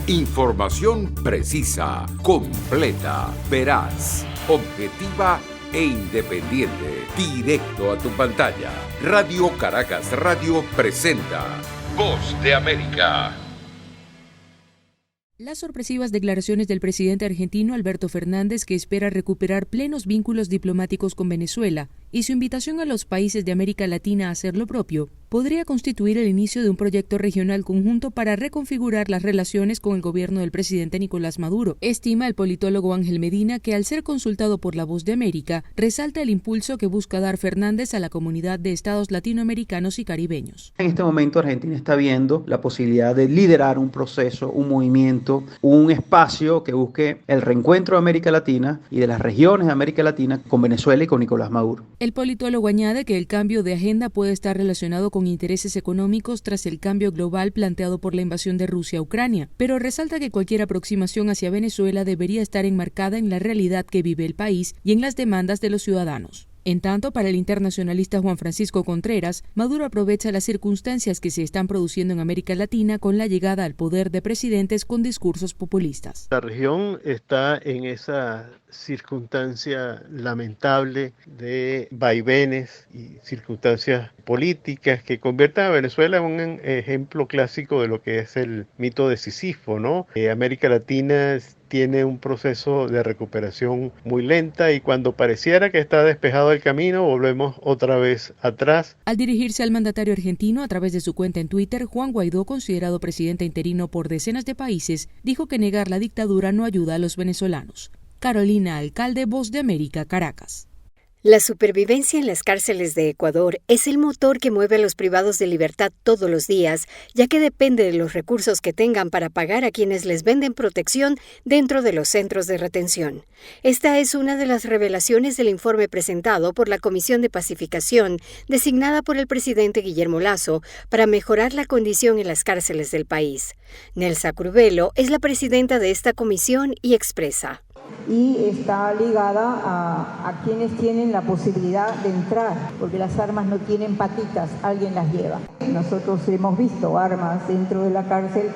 Información precisa, completa, veraz, objetiva e independiente. Directo a tu pantalla. Radio Caracas Radio presenta Voz de América. Las sorpresivas declaraciones del presidente argentino Alberto Fernández, que espera recuperar plenos vínculos diplomáticos con Venezuela, y su invitación a los países de América Latina a hacer lo propio, podría constituir el inicio de un proyecto regional conjunto para reconfigurar las relaciones con el gobierno del presidente Nicolás Maduro. Estima el politólogo Ángel Medina que, al ser consultado por La Voz de América, resalta el impulso que busca dar Fernández a la comunidad de estados latinoamericanos y caribeños. En este momento Argentina está viendo la posibilidad de liderar un proceso, un movimiento, un espacio que busque el reencuentro de América Latina y de las regiones de América Latina con Venezuela y con Nicolás Maduro. El politólogo añade que el cambio de agenda puede estar relacionado con intereses económicos tras el cambio global planteado por la invasión de Rusia a Ucrania, pero resalta que cualquier aproximación hacia Venezuela debería estar enmarcada en la realidad que vive el país y en las demandas de los ciudadanos. En tanto, para el internacionalista Juan Francisco Contreras, Maduro aprovecha las circunstancias que se están produciendo en América Latina con la llegada al poder de presidentes con discursos populistas. La región está en esa circunstancia lamentable de vaivenes y circunstancias políticas que convierten a Venezuela en un ejemplo clásico de lo que es el mito de Sísifo, ¿no? América Latina tiene un proceso de recuperación muy lenta y cuando pareciera que está despejado el camino, volvemos otra vez atrás. Al dirigirse al mandatario argentino a través de su cuenta en Twitter, Juan Guaidó, considerado presidente interino por decenas de países, dijo que negar la dictadura no ayuda a los venezolanos. Carolina Alcalde, Voz de América, Caracas. La supervivencia en las cárceles de Ecuador es el motor que mueve a los privados de libertad todos los días, ya que depende de los recursos que tengan para pagar a quienes les venden protección dentro de los centros de retención. Esta es una de las revelaciones del informe presentado por la Comisión de Pacificación, designada por el presidente Guillermo Lasso, para mejorar la condición en las cárceles del país. Nelsa Curvelo es la presidenta de esta comisión y expresa: y está ligada a quienes tienen la posibilidad de entrar, porque las armas no tienen patitas, alguien las lleva. Nosotros hemos visto armas dentro de la cárcel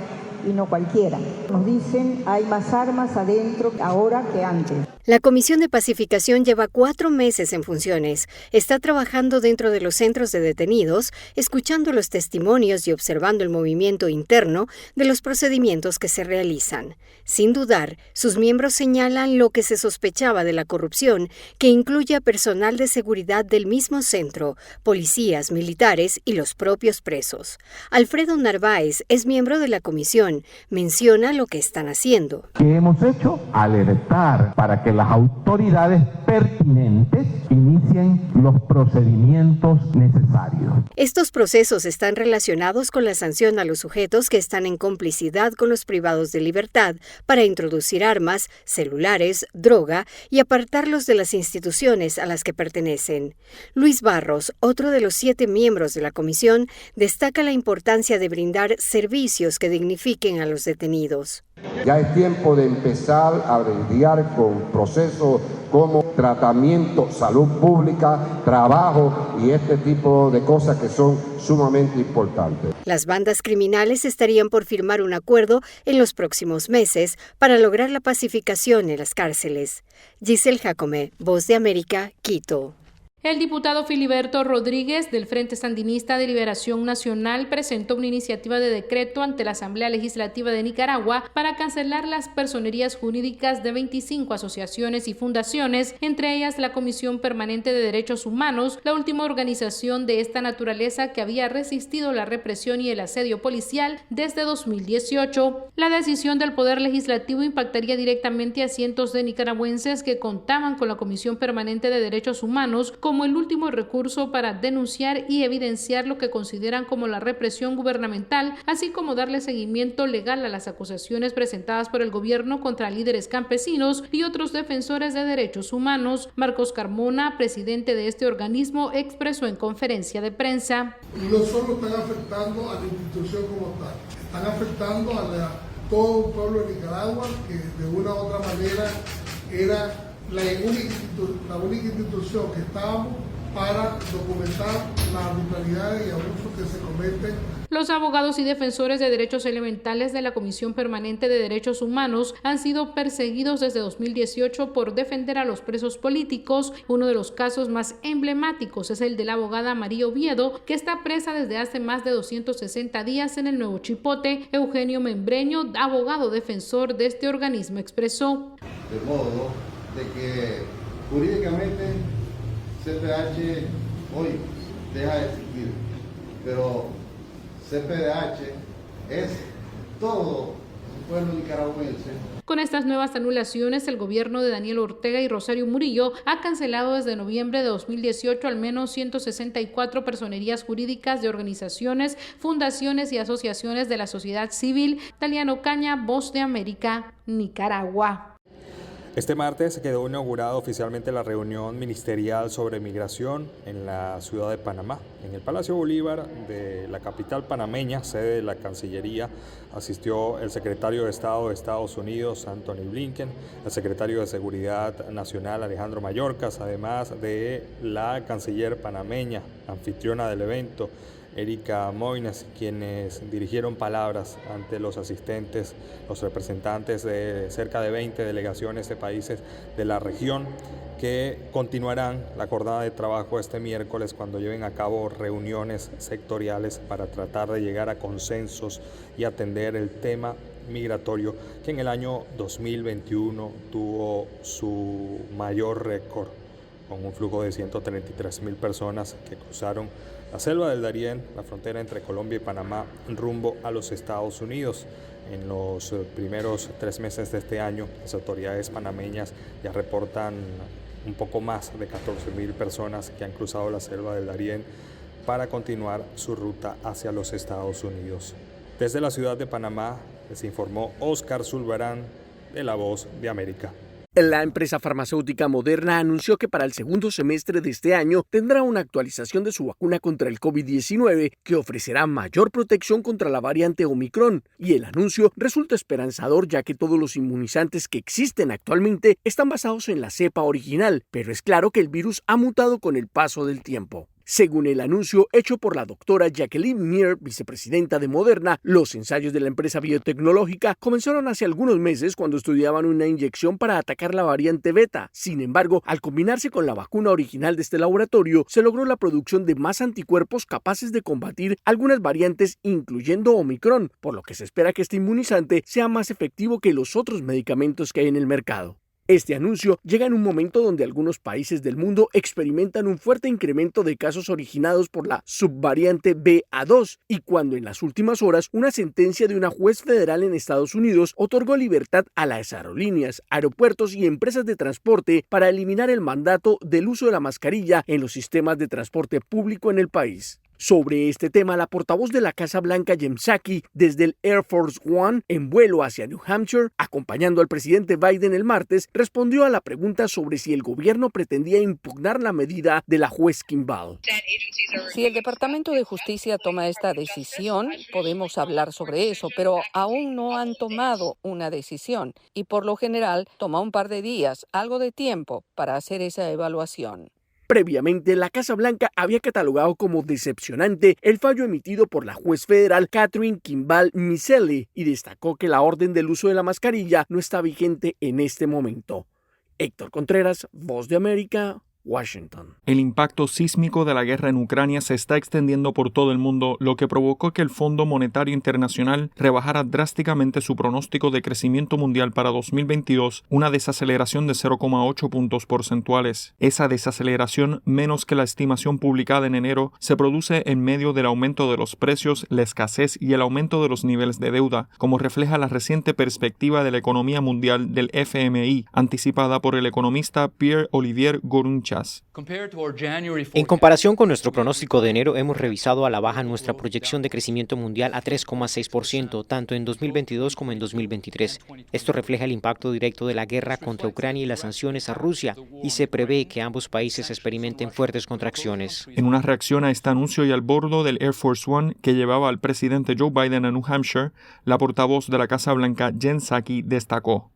y no cualquiera. Nos dicen hay más armas adentro ahora que antes. La Comisión de Pacificación lleva 4 meses en funciones. Está trabajando dentro de los centros de detenidos, escuchando los testimonios y observando el movimiento interno de los procedimientos que se realizan. Sin dudar, sus miembros señalan lo que se sospechaba de la corrupción, que incluye a personal de seguridad del mismo centro, policías, militares y los propios presos. Alfredo Narváez es miembro de la comisión. Menciona lo que están haciendo. ¿Qué hemos hecho? Alertar para que las autoridades pertinentes inicien los procedimientos necesarios. Estos procesos están relacionados con la sanción a los sujetos que están en complicidad con los privados de libertad para introducir armas, celulares, droga y apartarlos de las instituciones a las que pertenecen. Luis Barros, otro de los 7 miembros de la comisión, destaca la importancia de brindar servicios que dignifiquen a los detenidos. Ya es tiempo de empezar a lidiar con procesos como tratamiento, salud pública, trabajo y este tipo de cosas que son sumamente importantes. Las bandas criminales estarían por firmar un acuerdo en los próximos meses para lograr la pacificación en las cárceles. Giselle Jacome, Voz de América, Quito. El diputado Filiberto Rodríguez del Frente Sandinista de Liberación Nacional presentó una iniciativa de decreto ante la Asamblea Legislativa de Nicaragua para cancelar las personerías jurídicas de 25 asociaciones y fundaciones, entre ellas la Comisión Permanente de Derechos Humanos, la última organización de esta naturaleza que había resistido la represión y el asedio policial desde 2018. La decisión del Poder Legislativo impactaría directamente a cientos de nicaragüenses que contaban con la Comisión Permanente de Derechos Humanos como el último recurso para denunciar y evidenciar lo que consideran como la represión gubernamental, así como darle seguimiento legal a las acusaciones presentadas por el gobierno contra líderes campesinos y otros defensores de derechos humanos. Marcos Carmona, presidente de este organismo, expresó en conferencia de prensa: no solo están afectando a la institución como tal, están afectando a todo un pueblo de Nicaragua que de una u otra manera era la única institución que estábamos para documentar las arbitrariedades y abusos que se cometen. Los abogados y defensores de derechos elementales de la Comisión Permanente de Derechos Humanos han sido perseguidos desde 2018 por defender a los presos políticos. Uno de los casos más emblemáticos es el de la abogada María Oviedo, que está presa desde hace más de 260 días en el Nuevo Chipote. Eugenio Membreño, abogado defensor de este organismo, expresó: de modo de que jurídicamente CPH hoy deja de existir, pero CPDH es todo el pueblo nicaragüense. Con estas nuevas anulaciones, el gobierno de Daniel Ortega y Rosario Murillo ha cancelado desde noviembre de 2018 al menos 164 personerías jurídicas de organizaciones, fundaciones y asociaciones de la sociedad civil. Taliano Caña, Voz de América, Nicaragua. Este martes quedó inaugurada oficialmente la reunión ministerial sobre migración en la ciudad de Panamá. En el Palacio Bolívar de la capital panameña, sede de la Cancillería, asistió el secretario de Estado de Estados Unidos, Anthony Blinken, el secretario de Seguridad Nacional, Alejandro Mayorkas, además de la canciller panameña, anfitriona del evento, Erika Moines, quienes dirigieron palabras ante los asistentes, los representantes de cerca de 20 delegaciones de países de la región, que continuarán la jornada de trabajo este miércoles cuando lleven a cabo reuniones sectoriales para tratar de llegar a consensos y atender el tema migratorio, que en el año 2021 tuvo su mayor récord, con un flujo de 133,000 personas que cruzaron la selva del Darién, la frontera entre Colombia y Panamá, rumbo a los Estados Unidos. En los primeros 3 meses de este año, las autoridades panameñas ya reportan un poco más de 14,000 personas que han cruzado la selva del Darién para continuar su ruta hacia los Estados Unidos. Desde la ciudad de Panamá les informó Oscar Zulbarán de La Voz de América. La empresa farmacéutica Moderna anunció que para el segundo semestre de este año tendrá una actualización de su vacuna contra el COVID-19 que ofrecerá mayor protección contra la variante Omicron. Y el anuncio resulta esperanzador, ya que todos los inmunizantes que existen actualmente están basados en la cepa original, pero es claro que el virus ha mutado con el paso del tiempo. Según el anuncio hecho por la doctora Jacqueline Mir, vicepresidenta de Moderna, los ensayos de la empresa biotecnológica comenzaron hace algunos meses cuando estudiaban una inyección para atacar la variante beta. Sin embargo, al combinarse con la vacuna original de este laboratorio, se logró la producción de más anticuerpos capaces de combatir algunas variantes, incluyendo Omicron, por lo que se espera que este inmunizante sea más efectivo que los otros medicamentos que hay en el mercado. Este anuncio llega en un momento donde algunos países del mundo experimentan un fuerte incremento de casos originados por la subvariante BA2 y cuando en las últimas horas una sentencia de una juez federal en Estados Unidos otorgó libertad a las aerolíneas, aeropuertos y empresas de transporte para eliminar el mandato del uso de la mascarilla en los sistemas de transporte público en el país. Sobre este tema, la portavoz de la Casa Blanca, Jen Psaki, desde el Air Force One en vuelo hacia New Hampshire, acompañando al presidente Biden el martes, respondió a la pregunta sobre si el gobierno pretendía impugnar la medida de la juez Kimball. Si el Departamento de Justicia toma esta decisión, podemos hablar sobre eso, pero aún no han tomado una decisión y por lo general toma un par de días, algo de tiempo, para hacer esa evaluación. Previamente, la Casa Blanca había catalogado como decepcionante el fallo emitido por la juez federal Catherine Kimball Miseli y destacó que la orden del uso de la mascarilla no está vigente en este momento. Héctor Contreras, Voz de América, Washington. El impacto sísmico de la guerra en Ucrania se está extendiendo por todo el mundo, lo que provocó que el Fondo Monetario Internacional rebajara drásticamente su pronóstico de crecimiento mundial para 2022, una desaceleración de 0,8 puntos porcentuales. Esa desaceleración, menos que la estimación publicada en enero, se produce en medio del aumento de los precios, la escasez y el aumento de los niveles de deuda, como refleja la reciente perspectiva de la economía mundial del FMI, anticipada por el economista Pierre-Olivier Gouruncha. En comparación con nuestro pronóstico de enero, hemos revisado a la baja nuestra proyección de crecimiento mundial a 3,6%, tanto en 2022 como en 2023. Esto refleja el impacto directo de la guerra contra Ucrania y las sanciones a Rusia, y se prevé que ambos países experimenten fuertes contracciones. En una reacción a este anuncio y al bordo del Air Force One que llevaba al presidente Joe Biden a New Hampshire, la portavoz de la Casa Blanca, Jen Psaki, destacó: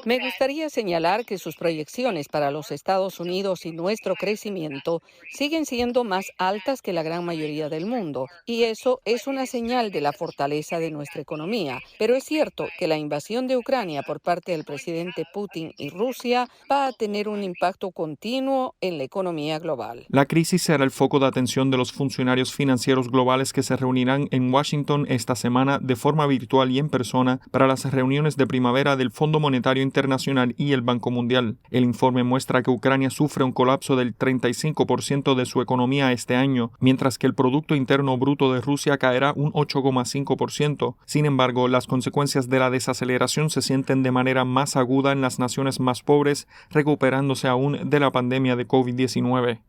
Me gustaría señalar que sus proyecciones para los Estados Unidos Unidos y nuestro crecimiento siguen siendo más altas que la gran mayoría del mundo, y eso es una señal de la fortaleza de nuestra economía. Pero es cierto que la invasión de Ucrania por parte del presidente Putin y Rusia va a tener un impacto continuo en la economía global. La crisis será el foco de atención de los funcionarios financieros globales que se reunirán en Washington esta semana de forma virtual y en persona para las reuniones de primavera del Fondo Monetario Internacional y el Banco Mundial. El informe muestra que Ucrania sufre un colapso del 35% de su economía este año, mientras que el Producto Interno Bruto de Rusia caerá un 8,5%. Sin embargo, las consecuencias de la desaceleración se sienten de manera más aguda en las naciones más pobres, recuperándose aún de la pandemia de COVID-19.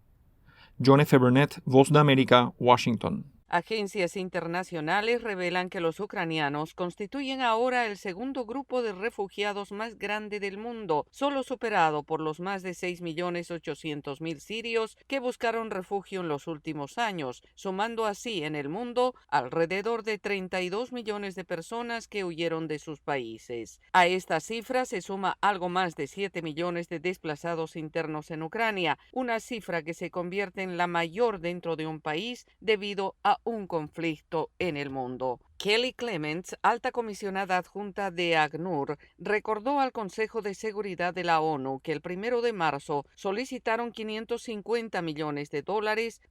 John F. Burnett, Voz de América, Washington. Agencias internacionales revelan que los ucranianos constituyen ahora el segundo grupo de refugiados más grande del mundo, solo superado por los más de 6.800.000 sirios que buscaron refugio en los últimos años, sumando así en el mundo alrededor de 32 millones de personas que huyeron de sus países. A esta cifra se suma algo más de 7 millones de desplazados internos en Ucrania, una cifra que se convierte en la mayor dentro de un país debido a un conflicto en el mundo. Kelly Clements, alta comisionada adjunta de ACNUR, recordó al Consejo de Seguridad de la ONU que el 1 de marzo solicitaron $550 millones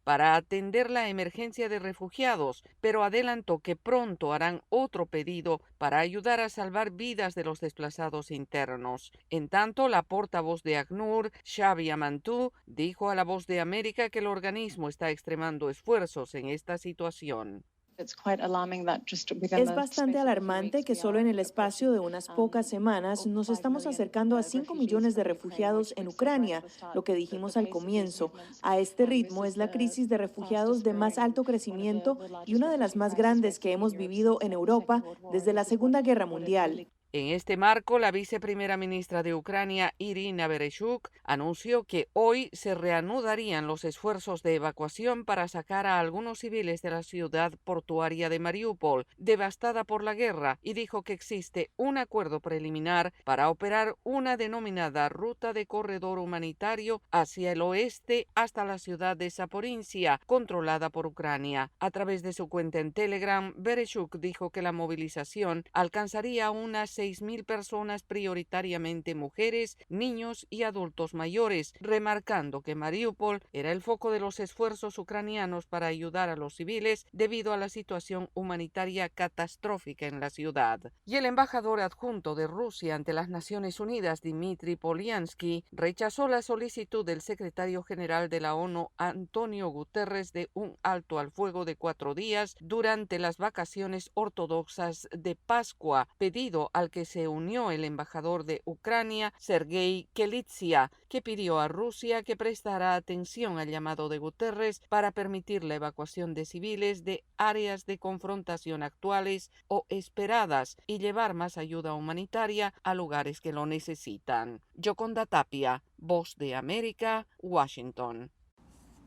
para atender la emergencia de refugiados, pero adelantó que pronto harán otro pedido para ayudar a salvar vidas de los desplazados internos. En tanto, la portavoz de ACNUR, Shavia Mantou, dijo a La Voz de América que el organismo está extremando esfuerzos en esta situación. Es bastante alarmante que solo en el espacio de unas pocas semanas nos estamos acercando a 5 millones de refugiados en Ucrania, lo que dijimos al comienzo. A este ritmo es la crisis de refugiados de más alto crecimiento y una de las más grandes que hemos vivido en Europa desde la Segunda Guerra Mundial. En este marco, la viceprimera ministra de Ucrania, Irina Vereshchuk, anunció que hoy se reanudarían los esfuerzos de evacuación para sacar a algunos civiles de la ciudad portuaria de Mariupol, devastada por la guerra, y dijo que existe un acuerdo preliminar para operar una denominada ruta de corredor humanitario hacia el oeste hasta la ciudad de Zaporizhia, controlada por Ucrania. A través de su cuenta en Telegram, Vereshchuk dijo que la movilización alcanzaría unas 6.000 personas, prioritariamente mujeres, niños y adultos mayores, remarcando que Mariupol era el foco de los esfuerzos ucranianos para ayudar a los civiles debido a la situación humanitaria catastrófica en la ciudad. Y el embajador adjunto de Rusia ante las Naciones Unidas, Dmitry Polyansky, rechazó la solicitud del secretario general de la ONU, Antonio Guterres, de un alto al fuego de 4 días durante las vacaciones ortodoxas de Pascua, pedido al que se unió el embajador de Ucrania, Sergei Kelitsia, que pidió a Rusia que prestara atención al llamado de Guterres para permitir la evacuación de civiles de áreas de confrontación actuales o esperadas y llevar más ayuda humanitaria a lugares que lo necesitan. Yoconda Tapia, Voz de América, Washington.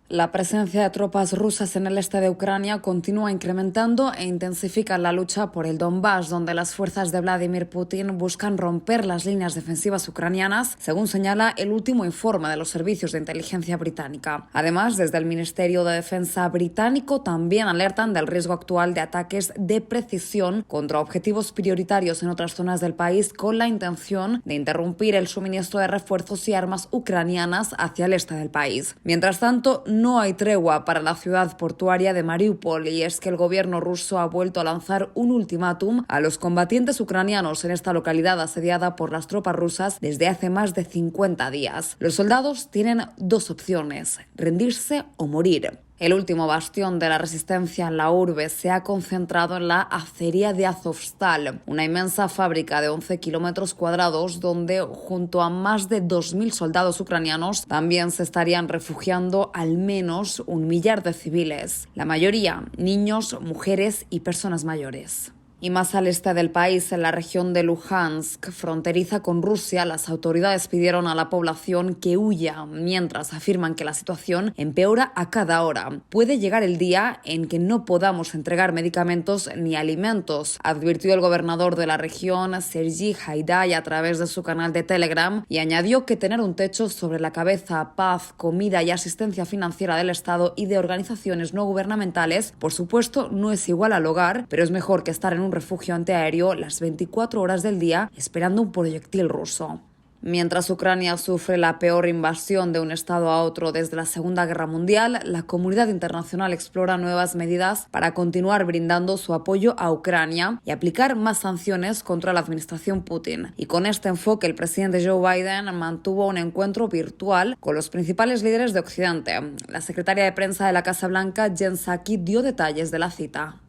La presencia de tropas rusas en el este de Ucrania continúa incrementando e intensifica la lucha por el Donbass, donde las fuerzas de Vladimir Putin buscan romper las líneas defensivas ucranianas, según señala el último informe de los servicios de inteligencia británica. Además, desde el Ministerio de Defensa británico también alertan del riesgo actual de ataques de precisión contra objetivos prioritarios en otras zonas del país, con la intención de interrumpir el suministro de refuerzos y armas ucranianas hacia el este del país. Mientras tanto, no hay tregua para la ciudad portuaria de Mariupol, y es que el gobierno ruso ha vuelto a lanzar un ultimátum a los combatientes ucranianos en esta localidad asediada por las tropas rusas desde hace más de 50 días. Los soldados tienen 2 opciones: rendirse o morir. El último bastión de la resistencia en la urbe se ha concentrado en la acería de Azovstal, una inmensa fábrica de 11 kilómetros cuadrados donde, junto a más de 2.000 soldados ucranianos, también se estarían refugiando al menos 1 millar de civiles, la mayoría niños, mujeres y personas mayores. Y más al este del país, en la región de Luhansk, fronteriza con Rusia, las autoridades pidieron a la población que huya, mientras afirman que la situación empeora a cada hora. Puede llegar el día en que no podamos entregar medicamentos ni alimentos, advirtió el gobernador de la región, Sergiy Haidai, a través de su canal de Telegram, y añadió que tener un techo sobre la cabeza, paz, comida y asistencia financiera del Estado y de organizaciones no gubernamentales, por supuesto, no es igual al hogar, pero es mejor que estar en un refugio antiaéreo las 24 horas del día esperando un proyectil ruso. Mientras Ucrania sufre la peor invasión de un estado a otro desde la Segunda Guerra Mundial, la comunidad internacional explora nuevas medidas para continuar brindando su apoyo a Ucrania y aplicar más sanciones contra la administración Putin. Y con este enfoque, el presidente Joe Biden mantuvo un encuentro virtual con los principales líderes de Occidente. La secretaria de prensa de la Casa Blanca, Jen Psaki, dio detalles de la cita.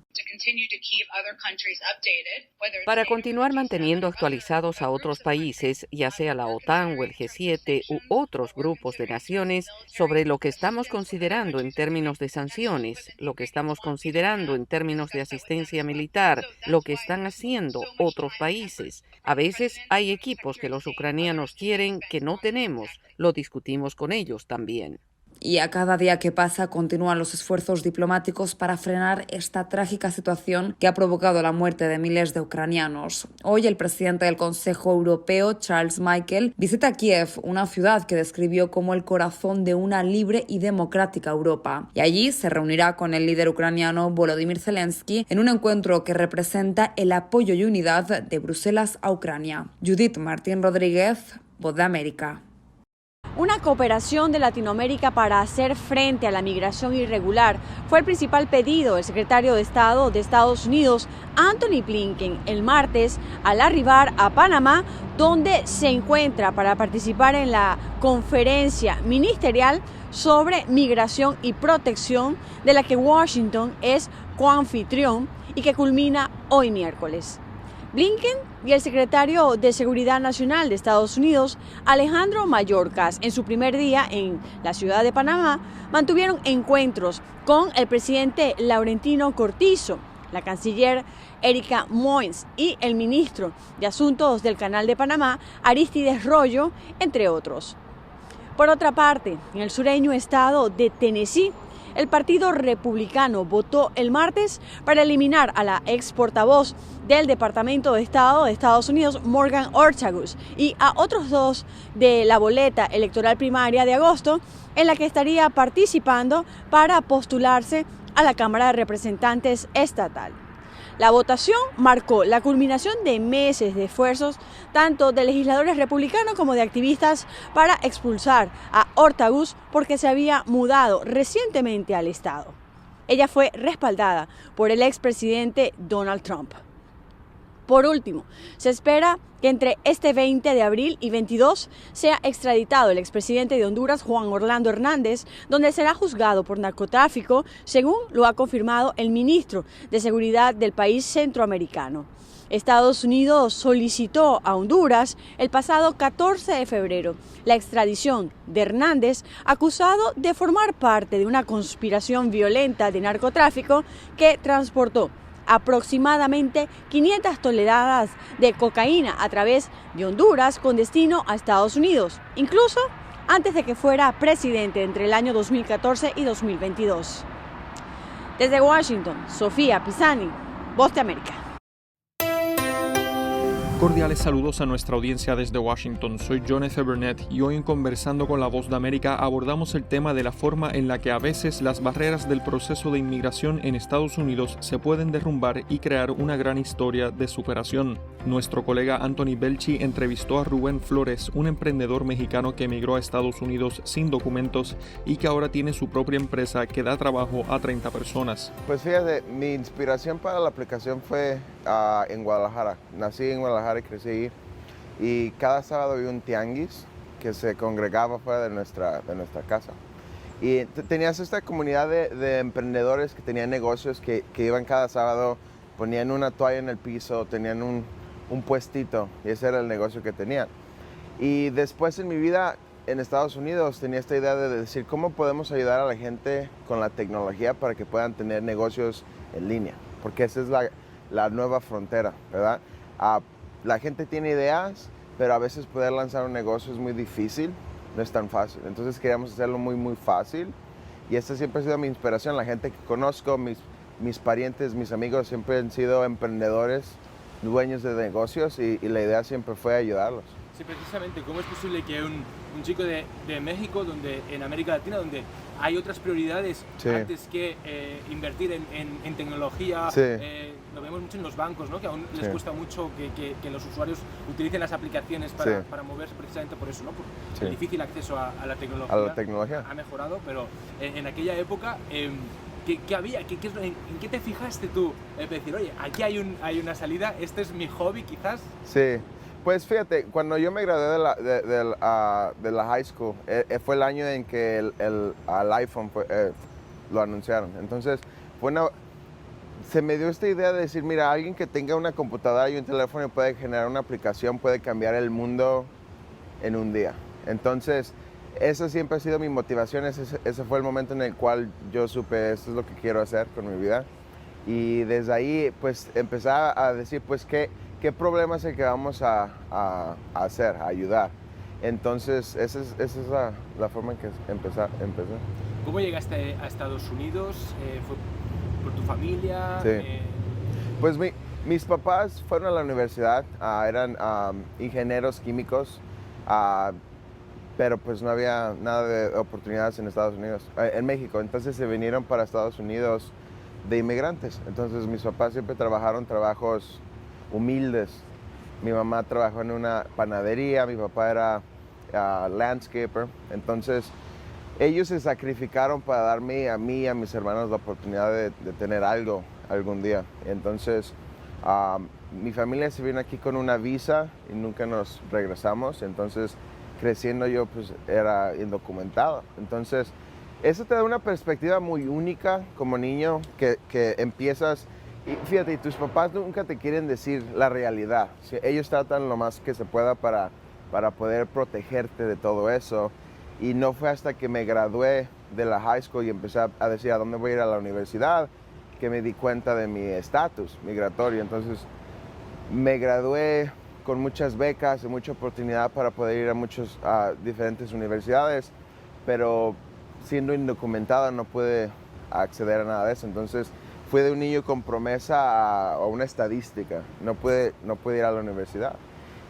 Para continuar manteniendo actualizados a otros países, ya sea la OTAN o el G7 u otros grupos de naciones, sobre lo que estamos considerando en términos de sanciones, lo que estamos considerando en términos de asistencia militar, lo que están haciendo otros países. A veces hay equipos que los ucranianos quieren que no tenemos, lo discutimos con ellos también. Y a cada día que pasa continúan los esfuerzos diplomáticos para frenar esta trágica situación que ha provocado la muerte de miles de ucranianos. Hoy el presidente del Consejo Europeo, Charles Michel, visita Kiev, una ciudad que describió como el corazón de una libre y democrática Europa. Y allí se reunirá con el líder ucraniano Volodymyr Zelensky en un encuentro que representa el apoyo y unidad de Bruselas a Ucrania. Judith Martín Rodríguez, Voz de América. Una cooperación de Latinoamérica para hacer frente a la migración irregular fue el principal pedido del secretario de Estado de Estados Unidos, Antony Blinken, el martes al arribar a Panamá, donde se encuentra para participar en la conferencia ministerial sobre migración y protección, de la que Washington es coanfitrión y que culmina hoy miércoles. Blinken y el secretario de Seguridad Nacional de Estados Unidos, Alejandro Mayorkas, en su primer día en la ciudad de Panamá, mantuvieron encuentros con el presidente Laurentino Cortizo, la canciller Erika Moines y el ministro de Asuntos del Canal de Panamá, Aristides Rollo, entre otros. Por otra parte, en el sureño estado de Tennessee, el Partido Republicano votó el martes para eliminar a la ex portavoz del Departamento de Estado de Estados Unidos, Morgan Ortagus, y a otros dos de la boleta electoral primaria de agosto, en la que estaría participando para postularse a la Cámara de Representantes estatal. La votación marcó la culminación de meses de esfuerzos tanto de legisladores republicanos como de activistas para expulsar a Ortagus porque se había mudado recientemente al estado. Ella fue respaldada por el expresidente Donald Trump. Por último, se espera que entre este 20 de abril y 22 sea extraditado el expresidente de Honduras, Juan Orlando Hernández, donde será juzgado por narcotráfico, según lo ha confirmado el ministro de Seguridad del país centroamericano. Estados Unidos solicitó a Honduras el pasado 14 de febrero la extradición de Hernández, acusado de formar parte de una conspiración violenta de narcotráfico que transportó aproximadamente 500 toneladas de cocaína a través de Honduras con destino a Estados Unidos, incluso antes de que fuera presidente entre el año 2014 y 2022. Desde Washington, Sofía Pisani, Voz de América. Cordiales saludos a nuestra audiencia desde Washington. Soy Jonathan Burnett y hoy en Conversando con la Voz de América abordamos el tema de la forma en la que a veces las barreras del proceso de inmigración en Estados Unidos se pueden derrumbar y crear una gran historia de superación. Nuestro colega Anthony Belchi entrevistó a Rubén Flores, un emprendedor mexicano que emigró a Estados Unidos sin documentos y que ahora tiene su propia empresa que da trabajo a 30 personas. Pues fíjate, mi inspiración para la aplicación fue en Guadalajara. Nací en Guadalajara y crecí ahí. Y cada sábado había un tianguis que se congregaba fuera de nuestra casa. Y tenías esta comunidad de emprendedores que tenían negocios que iban cada sábado, ponían una toalla en el piso, tenían un puestito, y ese era el negocio que tenían. Y después en mi vida en Estados Unidos tenía esta idea de decir cómo podemos ayudar a la gente con la tecnología para que puedan tener negocios en línea, porque esa es la nueva frontera, ¿verdad? La gente tiene ideas, pero a veces poder lanzar un negocio es muy difícil, no es tan fácil. Entonces queríamos hacerlo muy, muy fácil. Y esta siempre ha sido mi inspiración. La gente que conozco, mis parientes, mis amigos, siempre han sido emprendedores, dueños de negocios y la idea siempre fue ayudarlos. Sí, precisamente, ¿cómo es posible que un chico de México, donde en América Latina, donde hay otras prioridades antes que invertir en tecnología, lo vemos mucho en los bancos, ¿no? Que aún les cuesta mucho que los usuarios utilicen las aplicaciones para moverse precisamente por eso, ¿no? Por el difícil acceso a la tecnología. A la tecnología. Ha mejorado, pero en aquella época, ¿qué había? ¿En qué te fijaste tú? Decir, oye, aquí hay una salida, este es mi hobby quizás. Sí. Pues fíjate, cuando yo me gradué de la high school, fue el año en que el iPhone lo anunciaron. Entonces, se me dio esta idea de decir, mira, alguien que tenga una computadora y un teléfono y puede generar una aplicación, puede cambiar el mundo en un día. Entonces, esa siempre ha sido mi motivación. Ese fue el momento en el cual yo supe, esto es lo que quiero hacer con mi vida. Y desde ahí, pues, empecé a decir, pues, ¿qué problema es el que vamos a hacer, a ayudar? Entonces, esa es la forma en que empecé. ¿Cómo llegaste a Estados Unidos? ¿Fue por tu familia? Sí. Pues mis papás fueron a la universidad, eran ingenieros químicos, pero pues no había nada de oportunidades en Estados Unidos, en México. Entonces se vinieron para Estados Unidos de inmigrantes. Entonces mis papás siempre trabajaron trabajos humildes. Mi mamá trabajó en una panadería, mi papá era landscaper. Entonces ellos se sacrificaron para darme a mí y a mis hermanos la oportunidad de tener algo algún día. Entonces mi familia se vino aquí con una visa y nunca nos regresamos. Entonces creciendo yo pues era indocumentado. Entonces eso te da una perspectiva muy única como niño que empiezas. Y fíjate, tus papás nunca te quieren decir la realidad. Ellos tratan lo más que se pueda para poder protegerte de todo eso. Y no fue hasta que me gradué de la high school y empecé a decir a dónde voy a ir a la universidad que me di cuenta de mi estatus migratorio. Entonces me gradué con muchas becas y mucha oportunidad para poder ir a muchas diferentes universidades, pero siendo indocumentado no pude acceder a nada de eso. Entonces fui de un niño con promesa a una estadística, no pude ir a la universidad.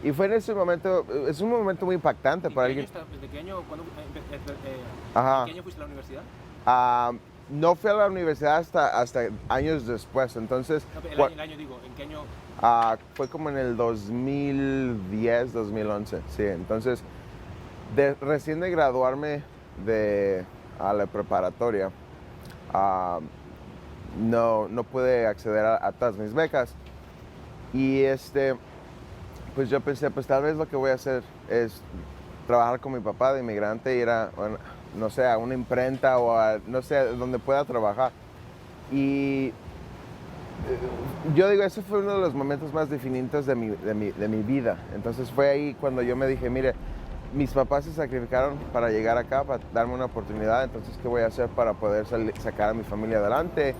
Y fue en ese momento, es un momento muy impactante para alguien. ¿Desde qué año, ¿qué año fuiste a la universidad? No fui a la universidad hasta años después, entonces... No, el año digo, ¿en qué año? Fue como en el 2010, 2011, sí. Entonces, recién de graduarme a la preparatoria, no pude acceder a todas mis becas. Y pues yo pensé, pues tal vez lo que voy a hacer es trabajar con mi papá de inmigrante, ir a, no sé, a una imprenta o no sé, donde pueda trabajar. Y yo digo, ese fue uno de los momentos más definientes de mi vida. Entonces fue ahí cuando yo me dije, mire, mis papás se sacrificaron para llegar acá, para darme una oportunidad, entonces ¿qué voy a hacer para poder sacar a mi familia adelante?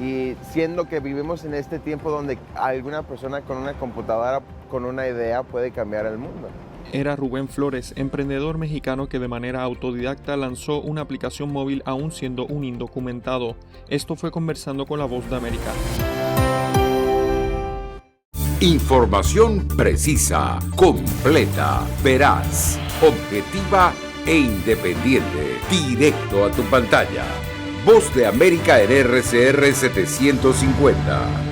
Y siendo que vivimos en este tiempo donde alguna persona con una computadora, con una idea, puede cambiar el mundo. Era Rubén Flores, emprendedor mexicano que de manera autodidacta lanzó una aplicación móvil aún siendo un indocumentado. Esto fue Conversando con La Voz de América. Información precisa, completa, veraz, objetiva e independiente. Directo a tu pantalla. Voz de América en RCR 750.